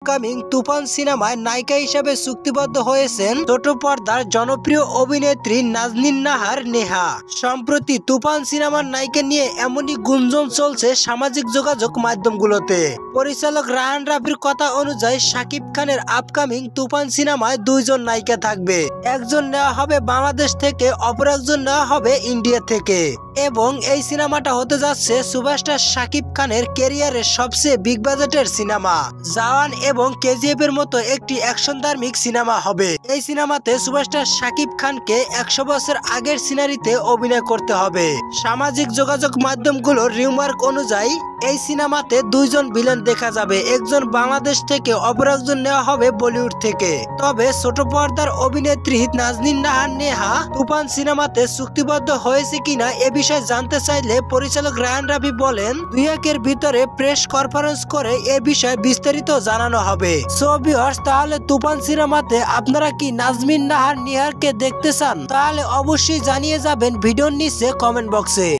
Upcoming তুফান সিনেমায় নায়িকা হিসেবে চুক্তিবদ্ধ হয়েছেন ছোট পর্দার জনপ্রিয় অভিনেত্রী নাজনীন নাহার নেহা। সম্প্রতি তুফান সিনেমার নায়িকা নিয়ে এমনই গুঞ্জন চলছে সামাজিক যোগাযোগ মাধ্যমগুলোতে। পরিচালক রায়হান রাফির কথা অনুযায়ী শাকিব খানের আপকামিং তুফান সিনেমায় দুইজন নায়িকা থাকবে। একজন নেওয়া হবে বাংলাদেশ থেকে, অপর একজন নেওয়া হবে ইন্ডিয়া থেকে। এবং এই সিনেমাটা হতে যাচ্ছে সুপারস্টার শাকিব খানের ক্যারিয়ারের সবচেয়ে বিগ বাজেটের সিনেমা। জওয়ান এবং কেজিএফ এর মতো একটি অ্যাকশন ধার্মিক সিনেমা হবে। এই সিনেমাতে সুপারস্টার শাকিব খানকে 100 বছর আগের সিনারিতে অভিনয় করতে হবে। সামাজিক যোগাযোগ মাধ্যমগুলোর রিউমার্ক অনুযায়ী এই সিনেমাতে দুইজন ভিলেন দেখা যাবে, একজন বাংলাদেশ থেকে, অপর একজন নেওয়া হবে বলিউড থেকে। তবে ছোট পর্দার অভিনেত্রী নাজনীন নাহার নেহা তুফান সিনেমাতে চুক্তিবদ্ধ হয়েছে কিনা এ বিষয়ে জানতে চাইলে পরিচালক রায়হান রাফি বলেন, 2-1 এর ভিতরে প্রেস কনফারেন্স করে এ বিষয়ে বিস্তারিত জানানো হবে। সো ভিউয়ার্স, তাহলে তুফান সিনেমাতে আপনারা কি নাজনীন নাহার নেহাকে দেখতে চান? তাহলে অবশ্যই জানিয়ে যাবেন ভিডিওর নিচে কমেন্ট বক্সে।